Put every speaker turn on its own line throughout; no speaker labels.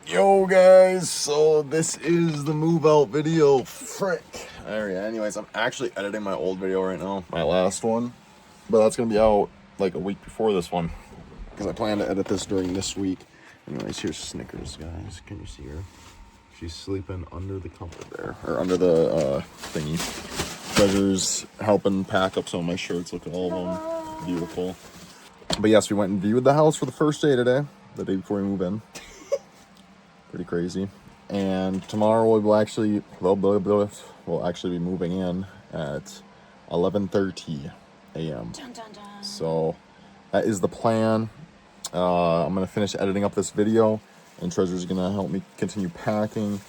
Yo guys, so this is the move out video. Frick. Alright, anyways, I'm actually editing my old video right now, my last one, but that's gonna be out like a week before this one because I plan to edit this during this week. Anyways, here's Snickers, guys. Can you see her? She's sleeping under the comfort there, or under the thingy. Treasure's helping pack up some of my shirts. Look at all of them, beautiful. But yes, we went and viewed the house for the first day today, the day before we move in. Pretty crazy. And tomorrow we'll actually be moving in at 11:30 a.m.
Dun, dun, dun.
So that is the plan. I'm gonna finish editing up this video, and Treasure's gonna help me continue packing.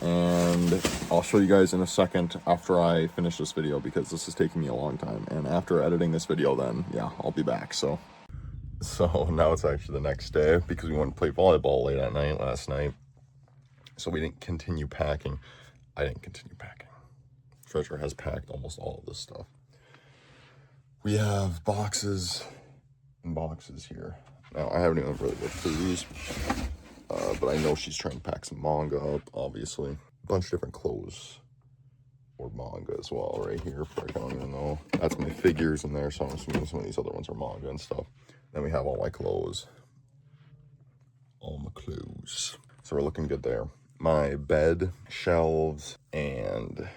And I'll show you guys in a second after I finish this video because this is taking me a long time. And after editing this video, then yeah, I'll be back. So now it's actually the next day because we went to play volleyball late at night last night. So we didn't continue packing. I didn't continue packing. Treasure has packed almost all of this stuff. We have boxes and boxes here. Now, I haven't even really looked through these, but I know she's trying to pack some manga up, obviously. A bunch of different clothes or manga as well right here. I don't even know. That's my figures in there, so I'm assuming some of these other ones are manga and stuff. Then we have all my clothes. All my clothes. So we're looking good there. My bed, shelves, and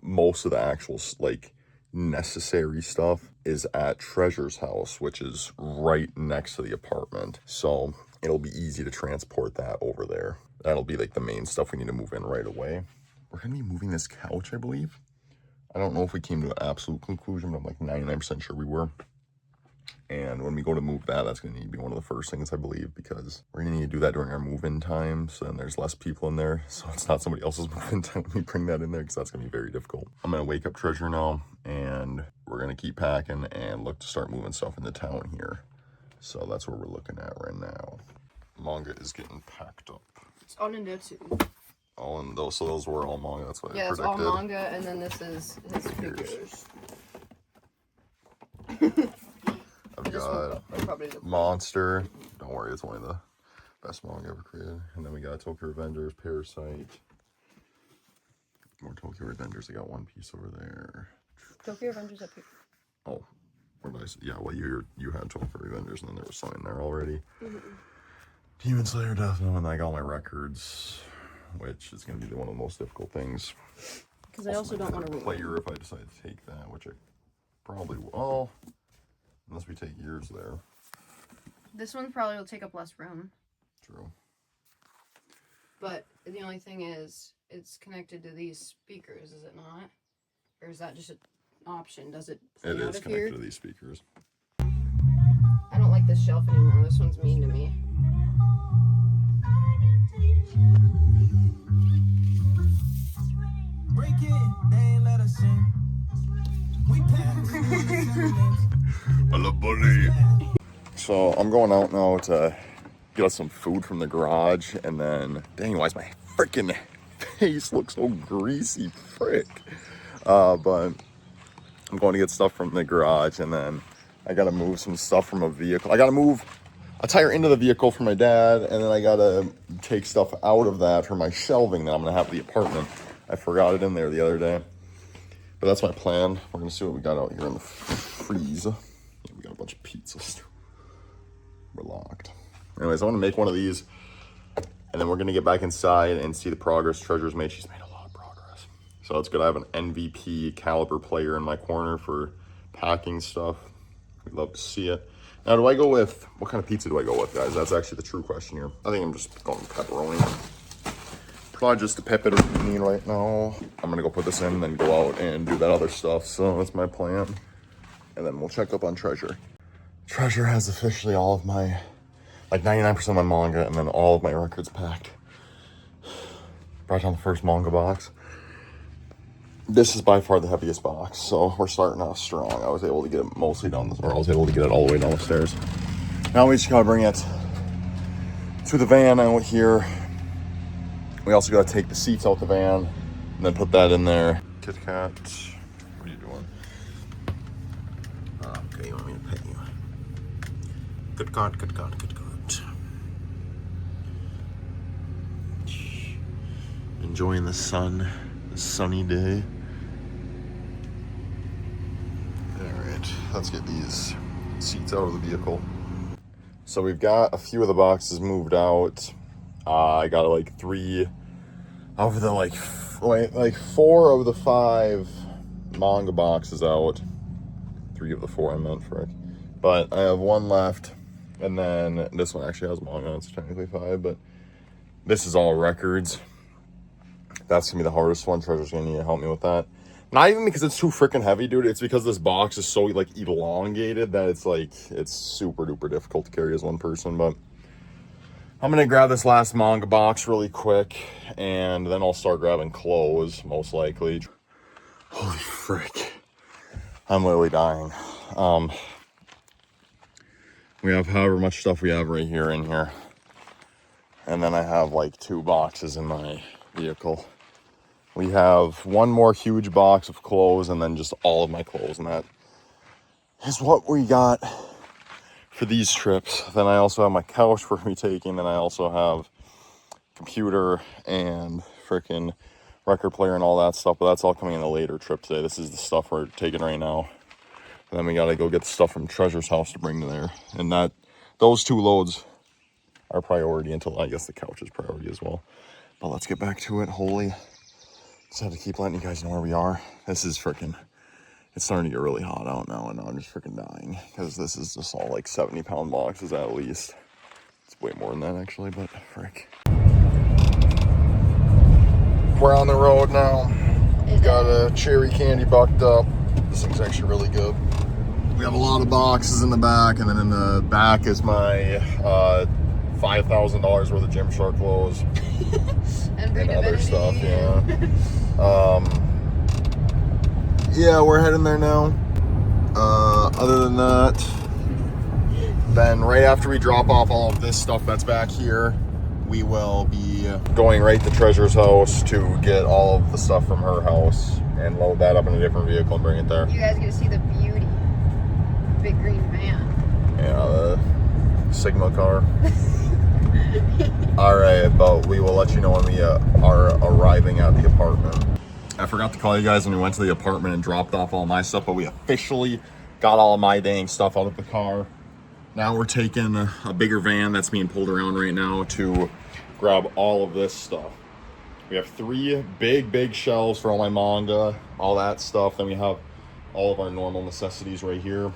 most of the actual, like, necessary stuff is at Treasure's house, which is right next to the apartment. So it'll be easy to transport that over there. That'll be, like, the main stuff we need to move in right away. We're going to be moving this couch, I believe. I don't know if we came to an absolute conclusion, but I'm, like, 99% sure we were. And when we go to move that, that's going to need to be one of the first things, I believe, because we're going to need to do that during our move-in time, so then there's less people in there, so it's not somebody else's move-in time when we bring that in there, because that's going to be very difficult. I'm going to wake up Treasure now, and we're going to keep packing and look to start moving stuff into town here. So that's what we're looking at right now. Manga is getting packed up.
It's all in there too.
All in those, so those were all manga, that's what I predicted.
Yeah, it's all manga, and then this is his figures.
I've got Monster. Don't worry, it's one of the best manga ever created. And then we got Tokyo Revengers, Parasite. More Tokyo Revengers. I got One Piece over there.
Tokyo Revengers up here.
Oh, where did I say? Yeah, well, you had Tokyo Revengers, and then there was some in there already. Demon Slayer, Death Note, and I got all my records, which is going to be one of the most difficult things.
Because I also don't want to
player if I decide to take that, which I probably will. Unless we take years there.
This one probably will take up less room.
True.
But the only thing is, it's connected to these speakers, is it not? Or is that just an option? Does it play out of here?
It is connected to these speakers.
I don't like this shelf anymore. This one's mean to me.
Break it, they ain't let us in. We
So I'm going out now to get us some food from the garage, and then dang, why is my freaking face look so greasy? Frick. But I'm going to get stuff from the garage, and then I gotta move some stuff from a vehicle. I gotta move a tire into the vehicle for my dad, and then I gotta take stuff out of that for my shelving that I'm gonna have at the apartment. I forgot it in there the other day. But that's my plan. We're gonna see what we got out here in the freeze. Yeah, we got a bunch of pizzas. We're locked. Anyways, I want to make one of these, and then we're gonna get back inside and see the progress Treasure's made. She's made a lot of progress. So it's good. I have an MVP caliber player in my corner for packing stuff. We'd love to see it. Now, do I go with, what kind of pizza do I go with, guys? That's actually the true question here. I think I'm just going with pepperoni. Probably just the pepperoni right now. I'm gonna go put this in and then go out and do that other stuff. So that's my plan. And then we'll check up on Treasure. Treasure has officially all of my, like 99% of my manga, and then all of my records packed. Brought down the first manga box. This is by far the heaviest box, so we're starting off strong. I was able to get it mostly down the, or I was able to get it all the way down the stairs. Now we just gotta bring it to the van out here. We also gotta take the seats out the van and then put that in there. Kit Kat, what are you doing? Okay, you want me to pet you? Good God, good God, good God. Enjoying the sun, the sunny day. Alright, let's get these seats out of the vehicle. So we've got a few of the boxes moved out. I got like 3 of the like 4 of the 5 manga boxes out. 3 of the 4 I meant, frick. But I have 1 left, and then this one actually has manga, it's technically 5, but this is all records. That's gonna be the hardest one. Treasure's gonna need to help me with that. Not even because it's too freaking heavy, dude. It's because this box is so like elongated that it's super duper difficult to carry as one person. But I'm gonna grab this last manga box really quick, and then I'll start grabbing clothes, most likely. Holy frick. I'm literally dying. We have however much stuff we have right here in here. And then I have like 2 boxes in my vehicle. We have 1 more huge box of clothes and then just all of my clothes. And that is what we got for these trips. Then I also have my couch we're gonna be taking. Then I also have computer and freaking record player and all that stuff. But that's all coming in a later trip today. This is the stuff we're taking right now. And then we gotta go get the stuff from Treasure's house to bring to there. And those 2 loads are priority until I guess the couch is priority as well. But let's get back to it. Holy. Just have to keep letting you guys know where we are. This is freaking, it's starting to get really hot out now, and I'm just freaking dying because this is just all like 70-pound boxes at least. It's way more than that actually, but frick. We're on the road now. Got a cherry candy bucked up. This thing's actually really good. We have a lot of boxes in the back, and then in the back is my $5,000 worth of Gymshark clothes and other stuff. Yeah. Yeah, we're heading there now. Other than that, then right after we drop off all of this stuff that's back here, we will be going right to Treasure's house to get all of the stuff from her house and load that up in a different vehicle and bring it there.
You guys get to see the beauty. Big green van.
Yeah, the Sigma car. Alright, but we will let you know when we are arriving at the apartment. I forgot to call you guys when we went to the apartment and dropped off all my stuff, but we officially got all of my dang stuff out of the car. Now we're taking a bigger van that's being pulled around right now to grab all of this stuff. We have 3 big shelves for all my manga, all that stuff. Then we have all of our normal necessities right here.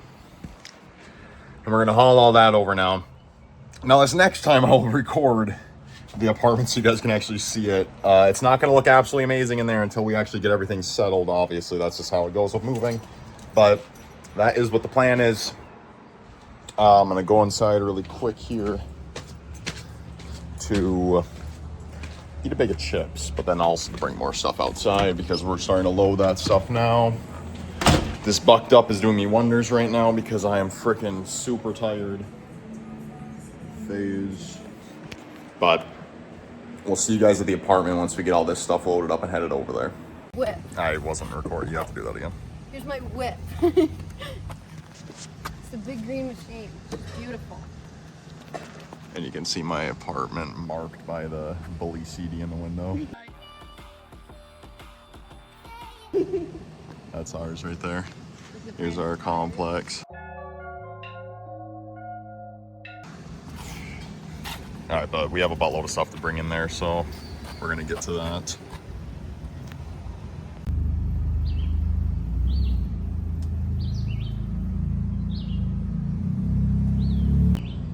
And we're gonna haul all that over now. Now this next time I'll record the apartment so you guys can actually see it. It's not gonna look absolutely amazing in there until we actually get everything settled. Obviously, that's just how it goes with moving. But that is what the plan is. I'm gonna go inside really quick here to eat a bag of chips, but then also to bring more stuff outside because we're starting to load that stuff now. This bucked up is doing me wonders right now because I am freaking super tired. Phase. But we'll see you guys at the apartment once we get all this stuff loaded up and headed over there.
Whip.
I wasn't recording. You have to do that again.
Here's my whip. It's the big green machine. It's beautiful.
And you can see my apartment marked by the bully CD in the window. That's ours right there. Here's our complex. All right, but we have a buttload of stuff to bring in there, so we're gonna get to that.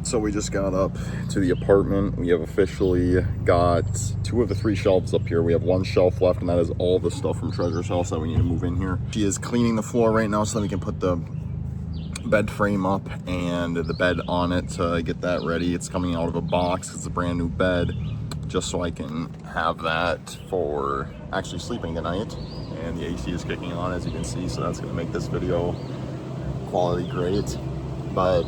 So we just got up to the apartment. We have officially got 2 of the 3 shelves up here. We have 1 shelf left, and that is all the stuff from Treasure's house that we need to move in here. She is cleaning the floor right now so that we can put the bed frame up and the bed on it to get that ready. It's coming out of a box. It's a brand new bed, just so I can have that for actually sleeping tonight. And the AC is kicking on, as you can see, so that's gonna make this video quality great. But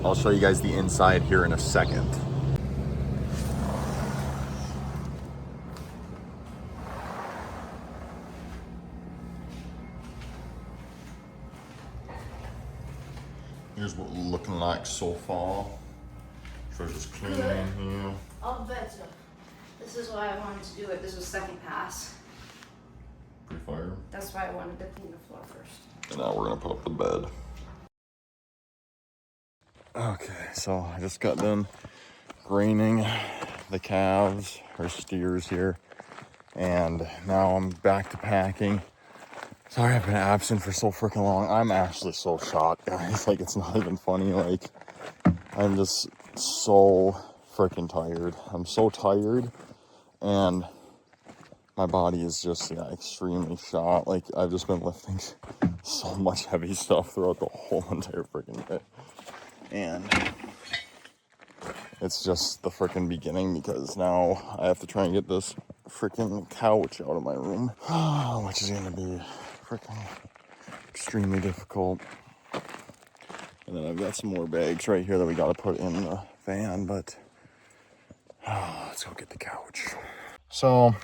I'll show you guys the inside here in a second. Here's what we're looking like so far. Treasure's cleaning in here.
I'll betcha. This is why I wanted to do it. This was second pass.
Pretty fire.
That's why I wanted to clean the floor first.
And now we're gonna put up the bed. Okay, so I just got done graining the calves or steers here, and now I'm back to packing. Sorry I've been absent for so freaking long. I'm actually so shocked, guys. Like, it's not even funny. Like, I'm just so freaking tired. I'm so tired, and my body is just extremely shot. Like, I've just been lifting so much heavy stuff throughout the whole entire freaking day. And it's just the freaking beginning, because now I have to try and get this freaking couch out of my room, which is gonna be freaking extremely difficult. And then I've got some more bags right here that we gotta put in the van, but let's go get the couch. So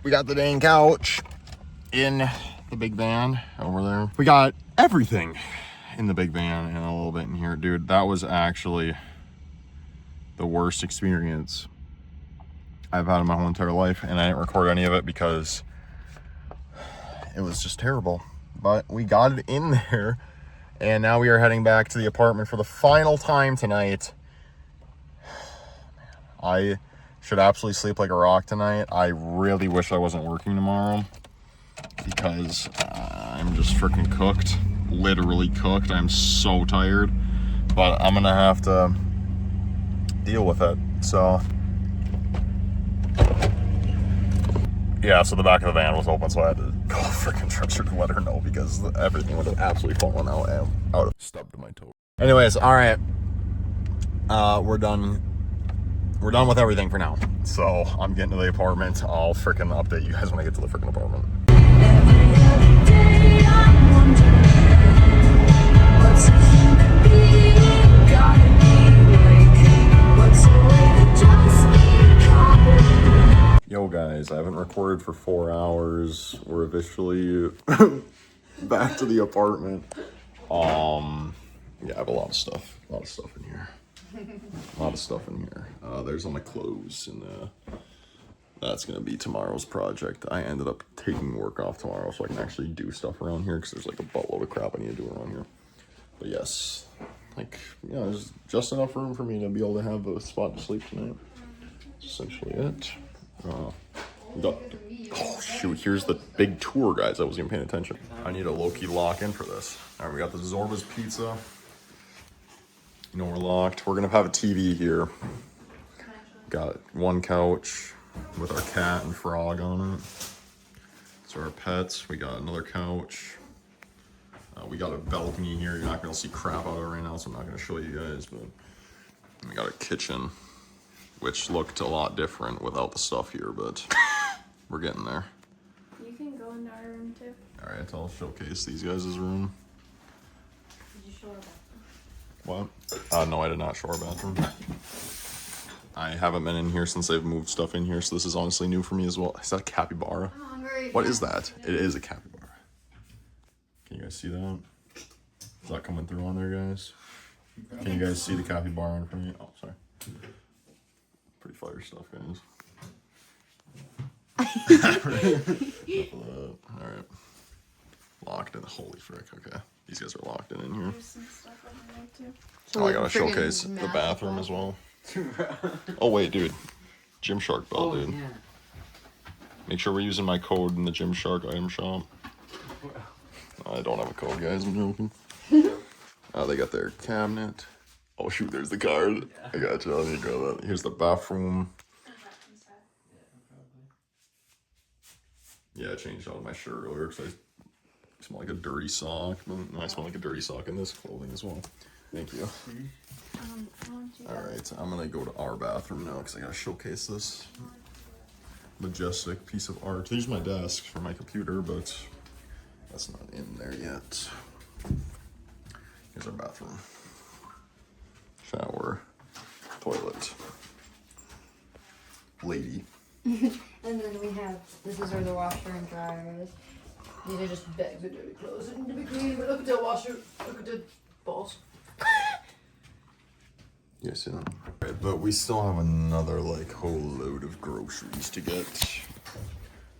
we got the dang couch in the big van over there. We got everything in the big van and a little bit in here. Dude, that was actually the worst experience I've had in my whole entire life, and I didn't record any of it because it was just terrible. But we got it in there, and now we are heading back to the apartment for the final time tonight. I should absolutely sleep like a rock tonight. I really wish I wasn't working tomorrow, because I'm just freaking cooked. Literally cooked. I'm so tired, but I'm gonna have to deal with it. So yeah, so the back of the van was open, so I had to call freaking Treasure to let her know, because everything would have absolutely fallen out of stubbed my toe. Anyways, all right, we're done with everything for now. So I'm getting to the apartment. I'll freaking update you guys when I get to the freaking apartment. Yo guys, I haven't recorded for 4 hours. We're officially back to the apartment. Yeah, I have a lot of stuff in here. There's all my clothes, and that's gonna be tomorrow's project. I ended up taking work off tomorrow so I can actually do stuff around here, because there's like a buttload of crap I need to do around here. But yes, there's just enough room for me to be able to have a spot to sleep tonight. That's essentially it. Oh shoot, here's the big tour, guys. I wasn't even paying attention. I need a low-key lock in for this. All right, we got the Zorba's Pizza. You know, we're locked. We're gonna have a TV here. Got one couch with our cat and frog on it. So our pets. We got another couch. We got a balcony here. You're not gonna see crap out of it right now, so I'm not gonna show you guys. But we got a kitchen, which looked a lot different without the stuff here, but we're getting there.
You can go in our room too.
All right, I'll showcase these guys' room.
Did you show our bathroom?
What? No, I did not show our bathroom. I haven't been in here since they've moved stuff in here, so this is honestly new for me as well. Is that a capybara?
I'm hungry.
What is that? It is a capybara. Can you guys see that? Is that coming through on there, guys? Can you guys see the capybara in front of you? Oh, sorry. Pretty fire stuff, guys. Alright. Locked in. Holy frick, okay. These guys are locked in here.
There's some stuff under there too.
Oh, I gotta showcase the bathroom as well. Oh wait, dude. Gymshark belt, dude.
Yeah.
Make sure we're using my code in the Gymshark item shop. I don't have a code, guys. I'm joking. They got their cabinet. Oh shoot, there's the card. I got you. I need to grab that. Here's the bathroom. Yeah, I changed out my shirt earlier because I smell like a dirty sock. I smell like a dirty sock in this clothing as well. Thank you. Alright, I'm gonna go to our bathroom now because I gotta showcase this majestic piece of art. Here's my desk for my computer, but that's not in there yet. Here's our bathroom. Shower. Toilet. Lady.
And then we have, this is where the washer and dryer is. These are just bags of dirty clothes that need to be cleaned, but look at the washer. Look at the balls.
Yes, yeah. Right, but we still have another like whole load of groceries to get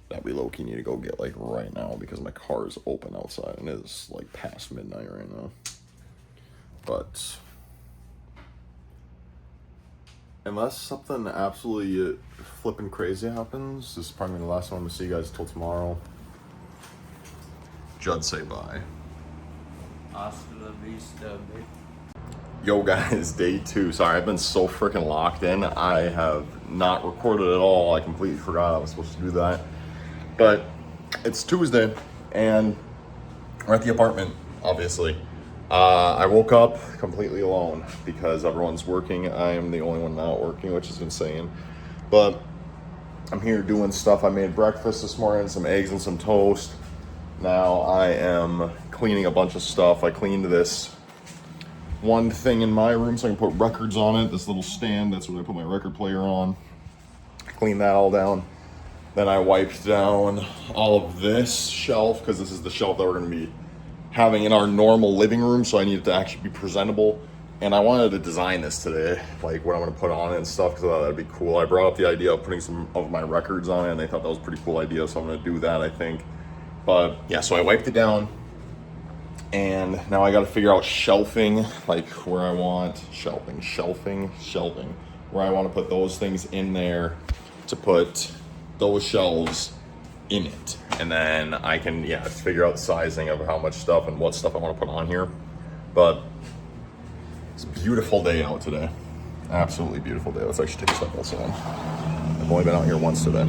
that we low-key need to go get like right now because my car is open outside and it's like past midnight right now. But unless something absolutely flipping crazy happens, this is probably the last one I'm gonna see you guys till tomorrow. Judd, say bye.
Hasta la vista, baby.
Yo guys, day 2. Sorry, I've been so freaking locked in. I have not recorded at all. I completely forgot I was supposed to do that. But it's Tuesday and we're at the apartment, obviously. I woke up completely alone because everyone's working. I am the only one not working, which is insane. But I'm here doing stuff. I made breakfast this morning, some eggs and some toast. Now I am cleaning a bunch of stuff. I cleaned this one thing in my room so I can put records on it. This little stand, that's what I put my record player on. Cleaned that all down. Then I wiped down all of this shelf because this is the shelf that we're going to be having in our normal living room, so I need it to actually be presentable. And I wanted to design this today, like what I'm going to put on it and stuff, because I thought that'd be cool. I brought up the idea of putting some of my records on it, and they thought that was a pretty cool idea, so I'm going to do that, I think. But yeah, so I wiped it down, and now I got to figure out shelving, like where I want shelving, where I want to put those things in there to put those shelves in it. And then I can, figure out sizing of how much stuff and what stuff I want to put on here. But it's a beautiful day out today. Absolutely beautiful day. Let's actually take a step outside. I've only been out here once today.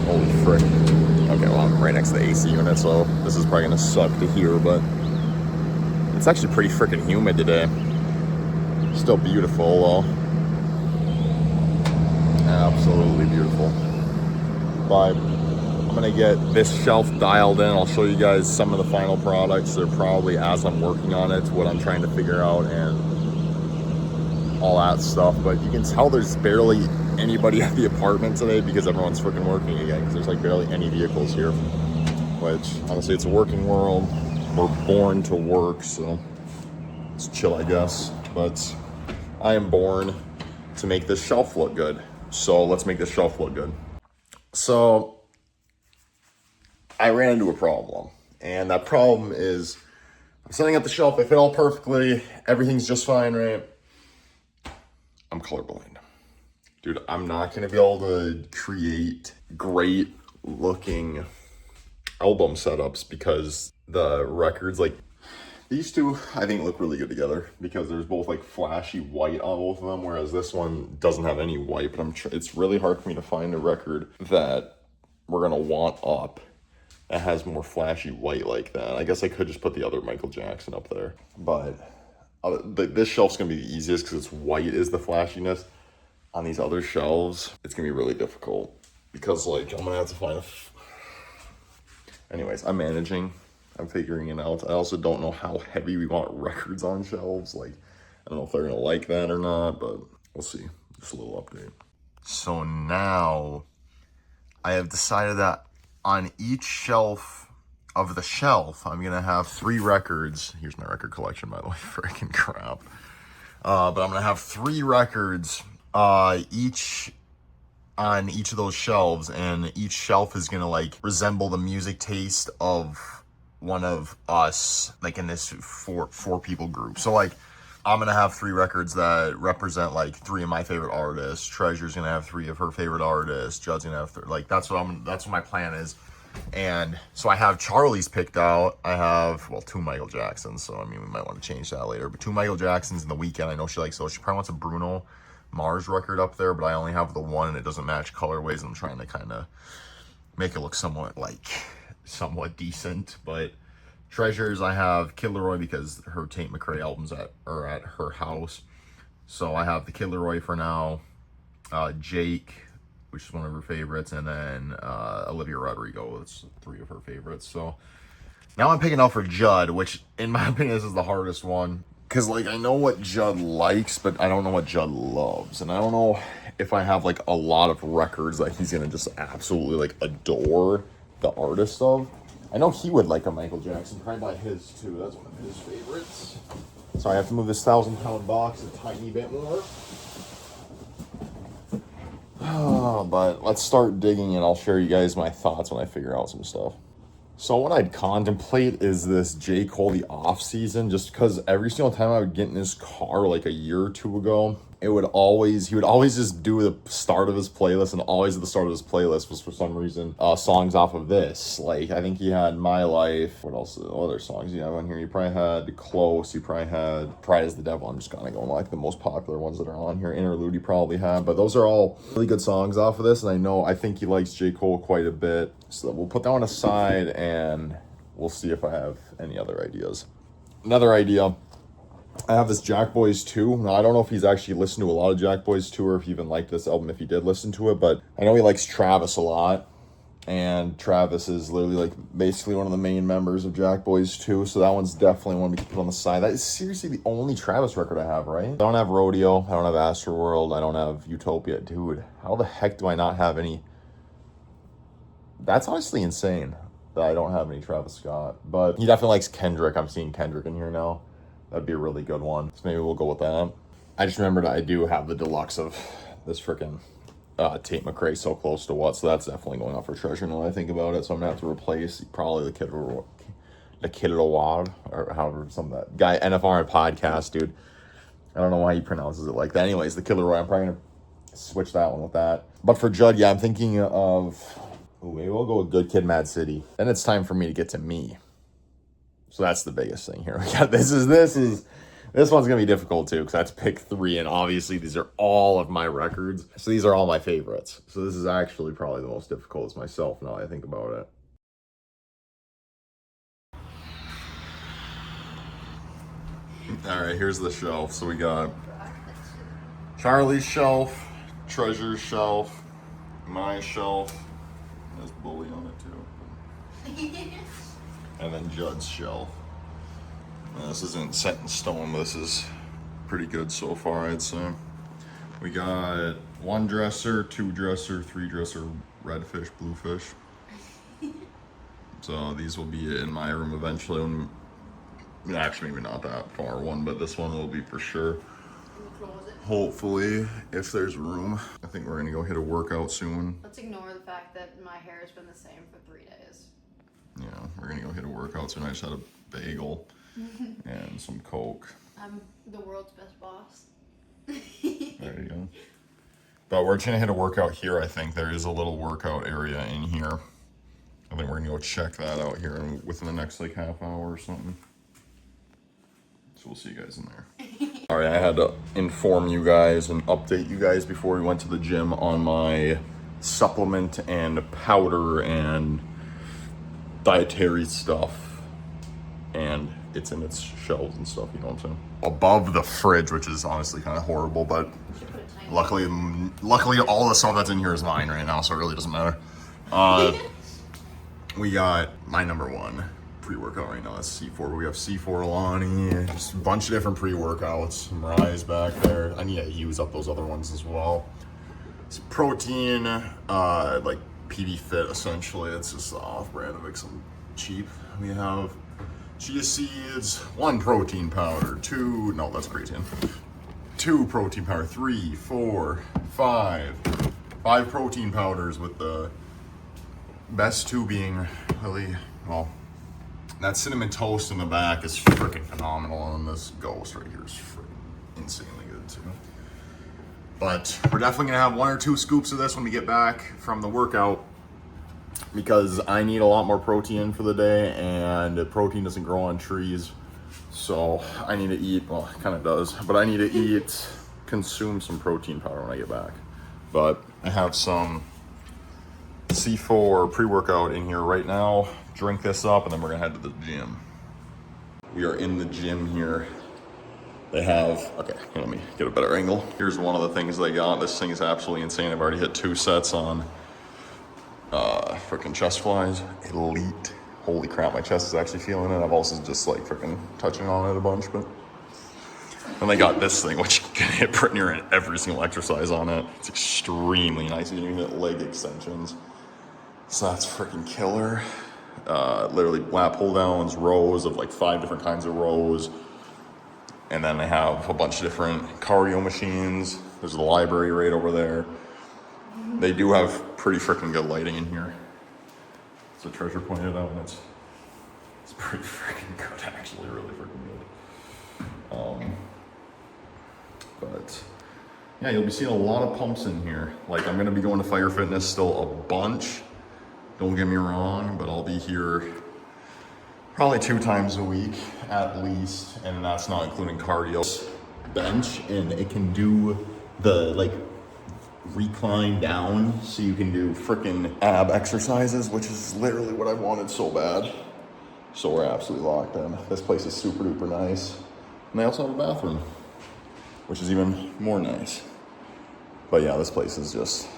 Holy frick. Okay, well, I'm right next to the AC unit, so this is probably gonna suck to hear, but it's actually pretty freaking humid today. Still beautiful though. Absolutely beautiful. But I'm gonna get this shelf dialed in. I'll show you guys some of the final products. They're probably, as I'm working on it, what I'm trying to figure out and all that stuff. But you can tell there's barely anybody at the apartment today because everyone's freaking working again, because there's like barely any vehicles here, which honestly, it's a working world. We're born to work, so it's chill, I guess. But I am born to make this shelf look good. So let's make this shelf look good. So I ran into a problem, and that problem is I'm setting up the shelf. I fit all perfectly. Everything's just fine, right? I'm colorblind. Dude, I'm not going to be able to create great looking album setups because the records, like these two, I think look really good together because there's both like flashy white on both of them, whereas this one doesn't have any white. But it's really hard for me to find a record that we're going to want up that has more flashy white like that. I guess I could just put the other Michael Jackson up there, but this shelf's going to be the easiest because it's white is the flashiness. On these other shelves, it's going to be really difficult because like I'm going to have to find anyways, I'm managing. I'm figuring it out. I also don't know how heavy we want records on shelves. Like, I don't know if they're gonna like that or not, but we'll see. Just a little update. So now I have decided that on each shelf of the shelf, I'm gonna have 3 records. Here's my record collection, by the way. Freaking crap. But I'm gonna have 3 records, each on each of those shelves, and each shelf is gonna like resemble the music taste of one of us, like in this four people group. So like I'm gonna have 3 records that represent like 3 of my favorite artists. Treasure's gonna have 3 of her favorite artists. Judd's gonna have like that's what my plan is. And so I have Charlie's picked out. I have 2 Michael Jacksons, so I mean we might want to change that later. But 2 Michael Jacksons in the weekend. I know she likes those. She probably wants a Bruno Mars record up there, but I only have the one and it doesn't match colorways. I'm trying to kind of make it look somewhat decent. But Treasures, I have Kid Laroi because her Tate McRae albums are at her house. So I have the Kid Laroi for now. Jake, which is one of her favorites, and then Olivia Rodrigo, that's 3 of her favorites. So now I'm picking out for Judd, which in my opinion this is the hardest one Because, like, I know what Judd likes, but I don't know what Judd loves. And I don't know if I have, like, a lot of records that he's going to just absolutely, like, adore the artist of. I know he would like a Michael Jackson. Probably buy his, too. That's one of his favorites. So I have to move this 1,000-pound box a tiny bit more. But let's start digging, and I'll share you guys my thoughts when I figure out some stuff. So what I'd contemplate is this J. Cole the off season, just because every single time I would get in his car like a year or two ago, he would always just do the start of his playlist, and always at the start of his playlist was for some reason songs off of this. Like, I think he had My Life. What else? What other songs do you have on here? You probably had Close. You probably had Pride is the Devil. I'm just kind of going like the most popular ones that are on here. Interlude you probably had, but those are all really good songs off of this. And I think he likes J. Cole quite a bit. So we'll put that one aside, and we'll see if I have any other ideas. Another idea. I have this Jack Boys 2. Now, I don't know if he's actually listened to a lot of Jack Boys 2 or if he even liked this album if he did listen to it, but I know he likes Travis a lot. And Travis is literally like basically one of the main members of Jack Boys 2, so that one's definitely one we can put on the side. That is seriously the only Travis record I have, right? I don't have Rodeo, I don't have Astroworld, I don't have Utopia. Dude, how the heck do I not have any? That's honestly insane that I don't have any Travis Scott, but he definitely likes Kendrick. I'm seeing Kendrick in here now. That'd be a really good one. So maybe we'll go with that. I just remembered I do have the deluxe of this freaking Tate McRae, So Close to What. So that's definitely going out for treasure now that I think about it. So I'm gonna have to replace probably the Kid of the Wad, or however some of that guy NFR podcast, dude. I don't know why he pronounces it like that. Anyways, the Killer Roy. I'm probably gonna switch that one with that. But for Judd, yeah, I'm thinking of. Ooh, maybe we'll go with Good Kid, Mad City. Then it's time for me to get to me. So that's the biggest thing here. We got this one's gonna be difficult too, because that's pick 3, and obviously these are all of my records. So these are all my favorites. So this is actually probably the most difficult as myself now that I think about it. All right, here's the shelf. So we got Charlie's shelf, Treasure's shelf, my shelf. There's Bully on it too. And then Judd's shelf. Now, this isn't set in stone, but this is pretty good so far, I'd say. We got 1 dresser, 2 dresser, 3 dresser, red fish, blue fish. So these will be in my room eventually. Actually, maybe not that far one, but this one will be for sure. Hopefully, if there's room. I think we're gonna go hit a workout soon.
Let's ignore the fact that my hair has been the same for 3 days.
Yeah, we're gonna go hit a workout soon. I just had a bagel and some Coke.
I'm the world's best boss.
There you go. But we're gonna hit a workout here. I think there is a little workout area in here. I think we're gonna go check that out here within the next like half hour or something. So we'll see you guys in there. All right, I had to inform you guys and update you guys before we went to the gym on my supplement and powder and dietary stuff. And it's in its shelves and stuff, you know what I'm saying? Above the fridge, which is honestly kind of horrible, but luckily all the stuff that's in here is mine right now, so it really doesn't matter. We got my number 1 pre-workout right now. That's C4. We have C4 Alani, just a bunch of different pre-workouts. Mariah's back there. I need to use up those other ones as well. It's protein, like PB Fit essentially. It's just the off-brand of like some cheap. We have chia seeds, 1 protein powder, 2, no, that's creatine. 2 protein powder, 3, 4, 5. 5 protein powders, with the best 2 being really, well, that cinnamon toast in the back is freaking phenomenal, and this Ghost right here is freaking insanely good too. But we're definitely gonna have 1 or 2 scoops of this when we get back from the workout, because I need a lot more protein for the day, and protein doesn't grow on trees. So I need to eat, well, it kind of does, but I need to consume some protein powder when I get back. But I have some C4 pre-workout in here right now. Drink this up, and then we're gonna head to the gym. We are in the gym here. They have, okay, let me get a better angle. Here's one of the things they got. This thing is absolutely insane. I've already hit 2 sets on freaking chest flies. Elite. Holy crap, my chest is actually feeling it. I've also just like freaking touching on it a bunch, but And they got this thing, which can hit pretty near every single exercise on it. It's extremely nice. You can even hit leg extensions. So that's freaking killer. Literally lat pull downs, rows of like 5 different kinds of rows. And then they have a bunch of different cardio machines. There's the library right over there. They do have pretty freaking good lighting in here. So Treasure pointed out, and it's pretty freaking good, actually, really freaking good. But yeah, you'll be seeing a lot of pumps in here. Like, I'm gonna be going to Fire Fitness still a bunch. Don't get me wrong, but I'll be here probably 2 times a week at least, and that's not including cardio. Bench, and it can do the like recline down, so you can do freaking ab exercises, which is literally what I wanted so bad. So we're absolutely locked in. This place is super duper nice, and they also have a bathroom, which is even more nice. But yeah, this place is just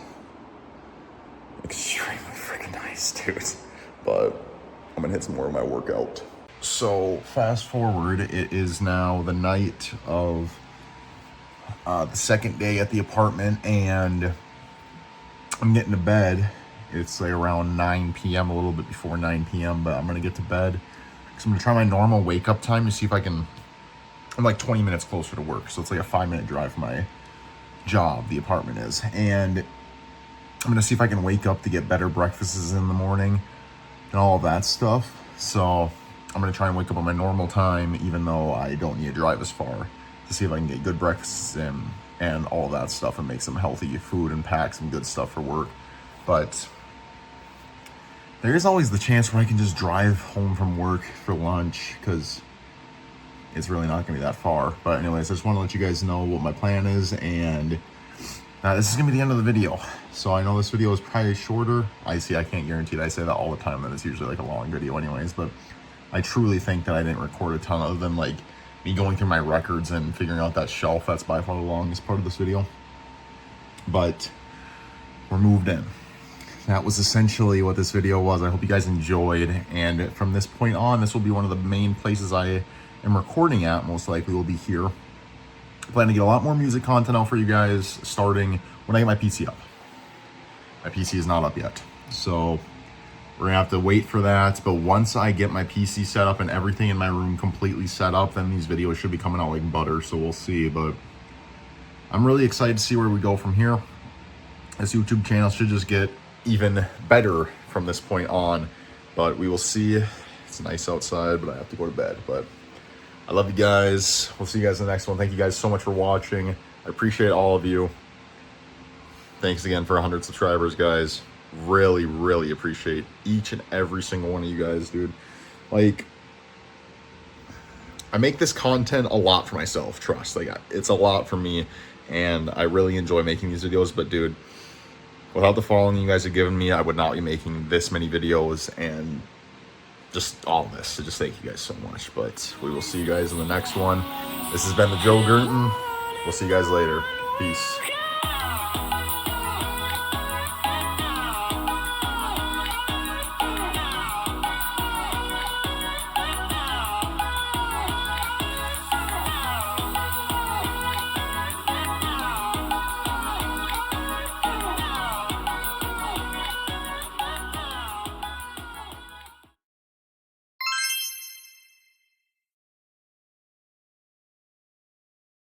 extremely freaking nice, dude. But I'm gonna hit some more of my workout. So fast forward, it is now the night of the second day at the apartment, and I'm getting to bed. It's like around 9 p.m., a little bit before 9 p.m., but I'm gonna get to bed because I'm gonna try my normal wake up time to see if I can. I'm like 20 minutes closer to work, so it's like a 5-minute drive from my job, the apartment is. And I'm gonna see if I can wake up to get better breakfasts in the morning and all of that stuff. So I'm gonna try and wake up at my normal time, even though I don't need to drive as far, to see if I can get good breakfasts in and all that stuff and make some healthy food and pack some good stuff for work. But there is always the chance where I can just drive home from work for lunch, because it's really not gonna be that far. But anyways, I just want to let you guys know what my plan is, and this is gonna be the end of the video. So I know this video is probably shorter. I can't guarantee it. I say that all the time, that it's usually like a long video anyways, but I truly think that I didn't record a ton other than like me going through my records and figuring out that shelf. That's by far the longest part of this video. But we're moved in. That was essentially what this video was. I hope you guys enjoyed, and from this point on, this will be one of the main places I am recording at. Most likely will be here. Plan to get a lot more music content out for you guys starting when I get my PC up. My PC is not up yet, so we're gonna have to wait for that. But once I get my PC set up and everything in my room completely set up, then these videos should be coming out like butter, so we'll see. But I'm really excited to see where we go from here. This YouTube channel should just get even better from this point on, but we will see. It's nice outside, but I have to go to bed. But I love you guys. We'll see you guys in the next one. Thank you guys so much for watching. I appreciate all of you. Thanks again for 100 subscribers, guys. Really, really appreciate each and every single one of you guys, dude. Like, I make this content a lot for myself, trust. Like, it's a lot for me, and I really enjoy making these videos. But dude, without the following you guys have given me, I would not be making this many videos and just all this. So just thank you guys so much. But we will see you guys in the next one. This has been the Joe Gurton. We'll see you guys later. Peace.